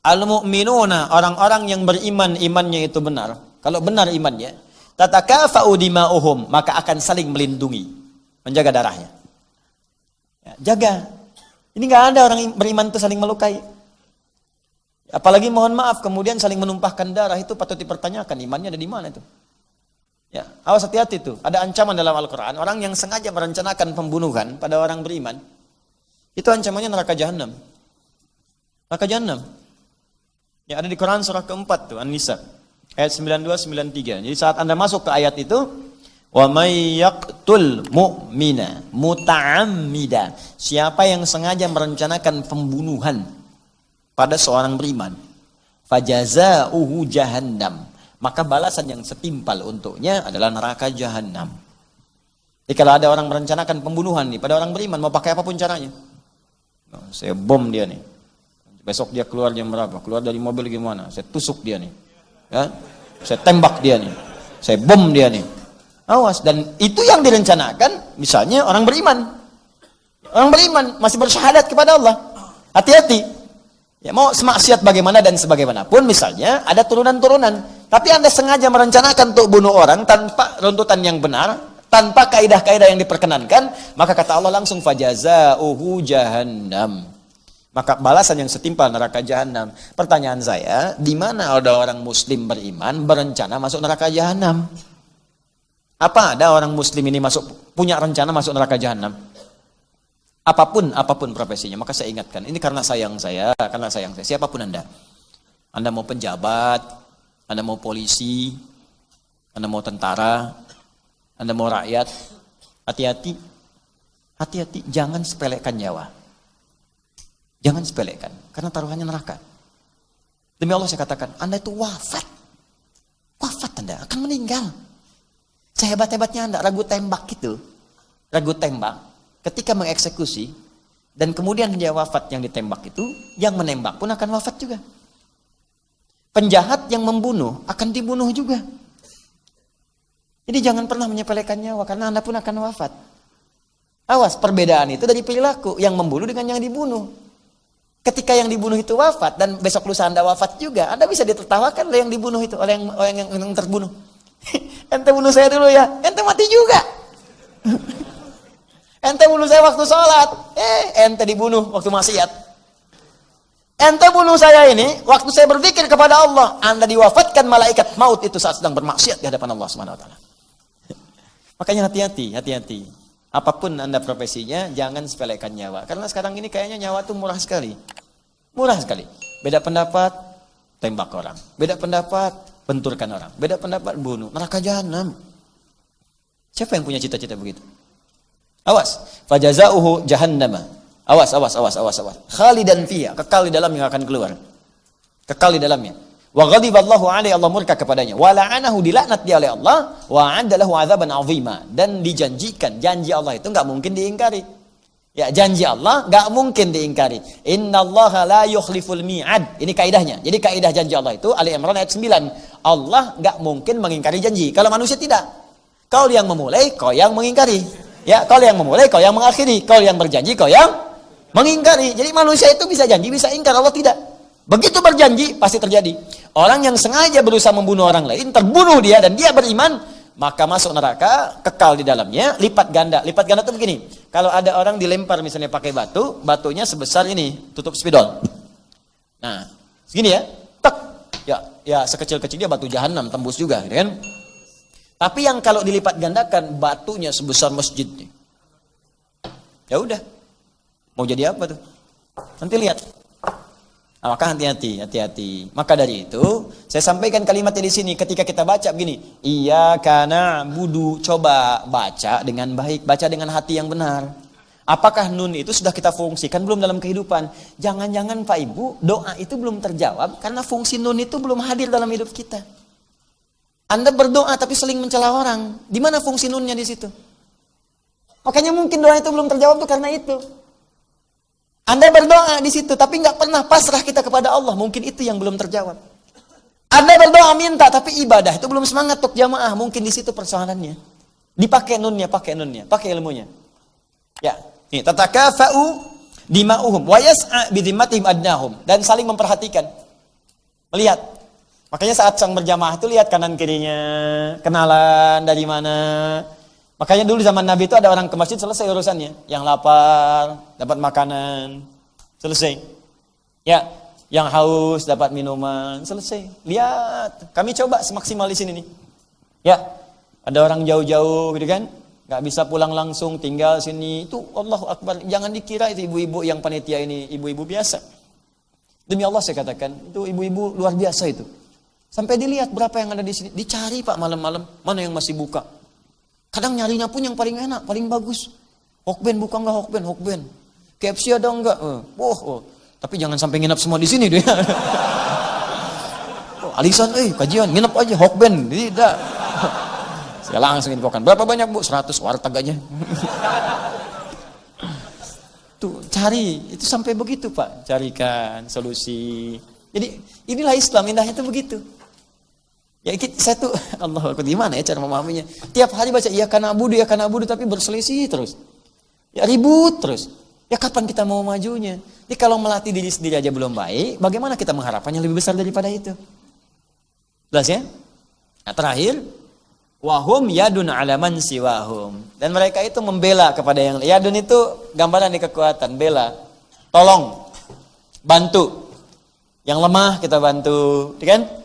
Al-mu'minuna, orang-orang yang beriman, imannya itu benar. Kalau benar imannya, tatakafa'u dima'uhum, maka akan saling melindungi, menjaga darahnya. Ya, jaga. Ini nggak ada orang beriman itu saling melukai. Apalagi mohon maaf kemudian saling menumpahkan darah, itu patut dipertanyakan imannya ada di mana itu. Ya, awas hati-hati itu. Ada ancaman dalam Al-Qur'an, orang yang sengaja merencanakan pembunuhan pada orang beriman, itu ancamannya neraka jahanam. Neraka jahanam. Ya, ada di Quran surah keempat tuh, An-Nisa ayat 92-93. Jadi saat Anda masuk ke ayat itu, wa may yaqtul mu'mina muta'ammida, siapa yang sengaja merencanakan pembunuhan pada seorang beriman, fajazauhu jahannam, maka balasan yang setimpal untuknya adalah neraka jahanam. Jadi kalau ada orang merencanakan pembunuhan nih pada orang beriman, mau pakai apapun caranya, saya bom dia nih, besok dia keluar jam berapa, keluar dari mobil gimana, saya tusuk dia nih, ya, saya tembak dia nih, saya bom dia nih. Awas, dan itu yang direncanakan misalnya orang beriman. Orang beriman masih bersyahadat kepada Allah. Hati-hati. Ya, mau semaksiat bagaimana dan sebagaimanapun, misalnya ada turunan-turunan, tapi Anda sengaja merencanakan untuk bunuh orang tanpa runtutan yang benar, tanpa kaidah-kaidah yang diperkenankan, maka kata Allah langsung fajazauhu jahannam. Maka balasan yang setimpal neraka jahanam. Pertanyaan saya, di mana ada orang muslim beriman berencana masuk neraka jahanam? Apa ada orang muslim ini punya rencana masuk neraka jahanam? Apapun profesinya, maka saya ingatkan, ini karena sayang saya, siapapun Anda. Anda mau penjabat, Anda mau polisi, Anda mau tentara, Anda mau rakyat, hati-hati, jangan sepelekan nyawa. Jangan sepelekan, karena taruhannya neraka. Demi Allah saya katakan, Anda itu wafat Anda, akan meninggal. Sehebat-hebatnya Anda, ragu tembak, ketika mengeksekusi, dan kemudian dia wafat yang ditembak itu, yang menembak pun akan wafat juga. Penjahat yang membunuh, akan dibunuh juga. Jadi jangan pernah menyepelekan nyawa, karena Anda pun akan wafat. Awas, perbedaan itu dari perilaku, yang membunuh dengan yang dibunuh. Ketika yang dibunuh itu wafat dan besok lusa Anda wafat juga, Anda bisa ditertawakan oleh yang dibunuh itu, oleh yang terbunuh. Ente bunuh saya dulu ya, ente mati juga. Ente bunuh saya waktu sholat, ente dibunuh waktu maksiat. Ente bunuh saya ini waktu saya berzikir kepada Allah, Anda diwafatkan malaikat maut itu saat sedang bermaksiat di hadapan Allah Subhanahu wa taala. Makanya hati-hati. Apapun Anda profesinya, jangan sepelekan nyawa. Karena sekarang ini kayaknya nyawa itu murah sekali. Beda pendapat, tembak orang. Beda pendapat, benturkan orang. Beda pendapat, bunuh. Neraka jahanam. Siapa yang punya cita-cita begitu? Awas. Fajazauhu jahannama. Awas. Khalidan fiha. Kekal di dalam yang akan keluar. Kekal di dalamnya. Wa ghadiballahu alaihi, Allah murka kepadanya. Wa la'anahu, dilaknat dia oleh Allah. Wa 'adda lahu 'adzaban 'azima, dan dijanjikan, janji Allah itu enggak mungkin diingkari. Ya, janji Allah enggak mungkin diingkari. Innallaha la yukhliful mi'ad. Ini kaidahnya. Jadi kaidah janji Allah itu Ali Imran ayat 9. Allah enggak mungkin mengingkari janji. Kalau manusia tidak. Kau yang memulai, kau yang mengingkari. Ya, kau yang memulai, kau yang mengakhiri. Kau yang berjanji, kau yang mengingkari. Jadi manusia itu bisa janji, bisa ingkar, Allah tidak. Begitu berjanji, pasti terjadi. Orang yang sengaja berusaha membunuh orang lain, terbunuh dia dan dia beriman, maka masuk neraka, kekal di dalamnya, lipat ganda. Lipat ganda itu begini, kalau ada orang dilempar misalnya pakai batu, batunya sebesar ini, tutup spidol. Nah, segini ya, tek. Ya sekecil-kecilnya batu jahanam, tembus juga, gitu kan? Tapi yang kalau dilipat gandakan, batunya sebesar masjid nih. Ya udah, mau jadi apa tuh? Nanti lihat. Nah, maka hati-hati. Maka dari itu, saya sampaikan kalimatnya di sini ketika kita baca begini, iyyaka na'budu, coba baca dengan baik, baca dengan hati yang benar. Apakah nun itu sudah kita fungsikan belum dalam kehidupan? Jangan-jangan Pak Ibu, doa itu belum terjawab karena fungsi nun itu belum hadir dalam hidup kita. Anda berdoa tapi seling mencela orang. Di mana fungsi nunnya di situ? Makanya mungkin doa itu belum terjawab tuh karena itu. Anda berdoa di situ, tapi nggak pernah pasrah kita kepada Allah. Mungkin itu yang belum terjawab. Anda berdoa minta, tapi ibadah itu belum semangat untuk jamaah. Mungkin di situ persoalannya. Dipakai nunnya, pakai ilmunya. Ya, ini tatakafa'u dima'uhum wa yas'a bidhimmatihim adnahum, dan saling memperhatikan. Melihat. Makanya saat sang berjamaah itu lihat kanan kirinya, kenalan dari mana. Makanya dulu zaman Nabi itu ada orang ke masjid selesai urusannya. Yang lapar dapat makanan, selesai. Ya, yang haus dapat minuman, selesai. Lihat, kami coba semaksimal di sini nih. Ya, ada orang jauh-jauh gitu kan, nggak bisa pulang langsung, tinggal sini. Itu Allahu Akbar. Jangan dikira itu ibu-ibu yang panitia ini ibu-ibu biasa. Demi Allah saya katakan, itu ibu-ibu luar biasa itu. Sampai dilihat berapa yang ada di sini. Dicari Pak malam-malam, mana yang masih buka. Kadang nyarinya pun yang paling enak, paling bagus. Hokben buka nggak Hokben? Hokben. KFC ada nggak? Tapi jangan sampai nginep semua di sini deh. Alisan, kajian, nginep aja Hokben. Tidak. Saya langsung infokan. Berapa banyak Bu? 100 warteg aja. Tuh, cari. Itu sampai begitu Pak. Carikan solusi. Jadi inilah Islam, indahnya itu begitu. Ya saya tuh, Allah Akbar, gimana ya cara memahaminya? Tiap hari baca iya kana abudu, tapi berselisih terus. Ya ribut terus. Ya kapan kita mau majunya? Jadi kalau melatih diri sendiri aja belum baik, bagaimana kita mengharapkannya lebih besar daripada itu? Jelas ya? Nah, terakhir, wahum yadun alaman siwahum. Dan mereka itu membela kepada yang yadun itu gambaran di kekuatan, bela, tolong, bantu. Yang lemah kita bantu, kan?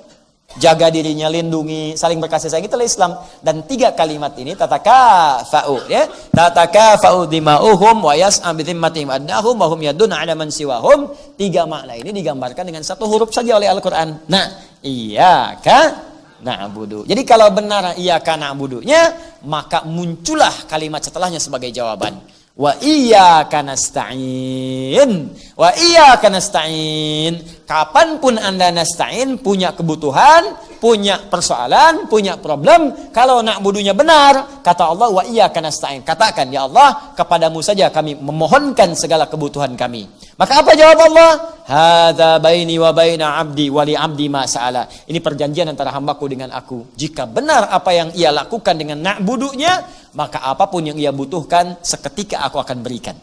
Jaga dirinya, lindungi, saling berkasih sayang, itulah Islam. Dan 3 kalimat ini tatakafa'u, ya. Tatakafa'u dima'uhum wa yas'a bidhimmatihim adnahum wa hum yadun 'ala man siwahum. 3 makna ini digambarkan dengan 1 huruf saja oleh Al-Qur'an. Nah, iyyaka na'budu. Jadi kalau benar iyyaka na'budunya, maka muncullah kalimat setelahnya sebagai jawaban. Wa iyyaka nasta'in. Wa iyyaka nasta'in. Kapanpun Anda nasta'in, punya kebutuhan, punya persoalan, punya problem, kalau na'budunya benar, kata Allah, wa iyyaka nasta'in. Katakan, ya Allah, kepadamu saja kami memohonkan segala kebutuhan kami. Maka apa jawab Allah? Hadza baini wa baina 'abdi wa li 'abdi ma sa'ala. Ini perjanjian antara hambaku dengan aku. Jika benar apa yang ia lakukan dengan na'budunya, maka apapun yang ia butuhkan seketika aku akan berikan.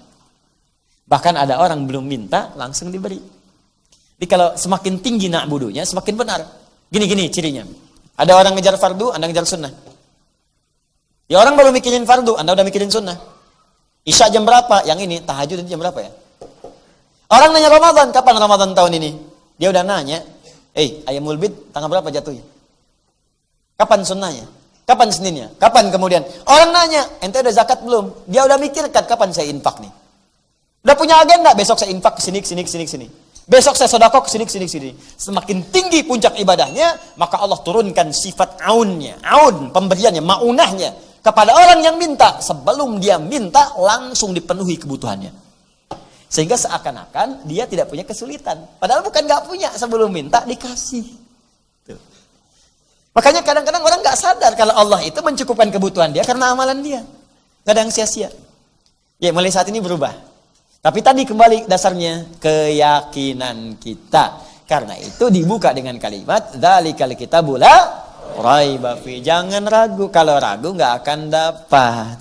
Bahkan ada orang belum minta langsung diberi. Jadi kalau semakin tinggi na'budunya, semakin benar. Gini-gini cirinya. Ada orang ngejar fardu, Anda ngejar sunnah. Ya orang baru mikirin fardu, Anda udah mikirin sunnah. Isya jam berapa? Yang ini tahajud jam berapa ya? Orang nanya Ramadan, kapan Ramadan tahun ini? Dia udah nanya, ayamul bid tanggal berapa jatuhnya? Kapan sunnahnya? Kapan Seninnya? Kapan kemudian? Orang nanya, ente udah zakat belum? Dia udah mikirkan kapan saya infak nih. Udah punya agenda, besok saya infak kesini. Besok saya sedekah kesini. Semakin tinggi puncak ibadahnya, maka Allah turunkan sifat aunnya, pemberiannya, maunahnya kepada orang yang minta. Sebelum dia minta, langsung dipenuhi kebutuhannya. Sehingga seakan-akan dia tidak punya kesulitan. Padahal bukan gak punya, sebelum minta dikasih. Tuh. Makanya kadang-kadang orang gak sadar kalau Allah itu mencukupkan kebutuhan dia karena amalan dia. Gak ada yang sia-sia. Ya mulai saat ini berubah. Tapi tadi kembali dasarnya keyakinan kita. Karena itu dibuka dengan kalimat dzalikal kitabu la raiba fi. Jangan ragu. Kalau ragu gak akan dapat.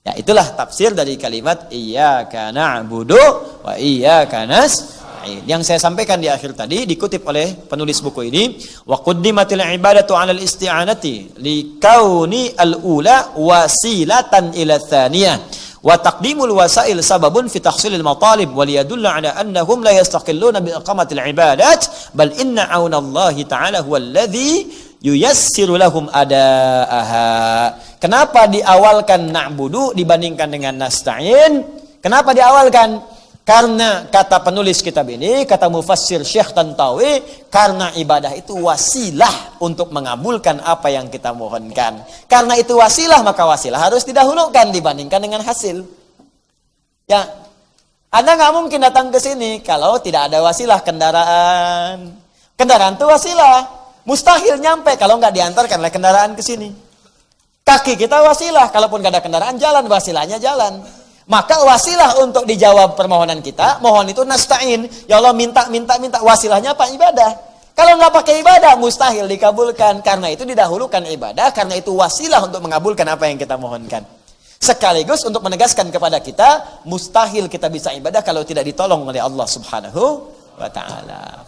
Ya itulah tafsir dari kalimat iyyaka na'budu wa iyyaka nasta'in. Yang saya sampaikan di akhir tadi dikutip oleh penulis buku ini, wa quddimatil ibadatu 'ala al-isti'anati li kauni al-ula wasilatan ila tsaniyah wa taqdimul wasail sababun fi tahsilil matalib wa liyadulla 'ala annahum la yastaqilluna bi iqamatil ibadat bal inna 'aunallahi ta'ala huwal ladzi yuyassiru lahum adaaha. Kenapa diawalkan na'budu dibandingkan dengan nasta'in? Kenapa diawalkan? Karena kata penulis kitab ini, kata mufassir Syekh Tantawi, karena ibadah itu wasilah untuk mengabulkan apa yang kita mohonkan. Karena itu wasilah, maka wasilah harus didahulukan dibandingkan dengan hasil. Ya, Anda nggak mungkin datang ke sini kalau tidak ada wasilah kendaraan. Kendaraan itu wasilah. Mustahil nyampe kalau nggak diantarkan oleh kendaraan ke sini. Kaki kita wasilah, kalaupun gak ada kendaraan jalan, wasilahnya jalan. Maka wasilah untuk dijawab permohonan kita, mohon itu nasta'in. Ya Allah minta, wasilahnya apa? Ibadah. Kalau nggak pakai ibadah, mustahil dikabulkan. Karena itu didahulukan ibadah, karena itu wasilah untuk mengabulkan apa yang kita mohonkan. Sekaligus untuk menegaskan kepada kita, mustahil kita bisa ibadah kalau tidak ditolong oleh Allah Subhanahu wa ta'ala.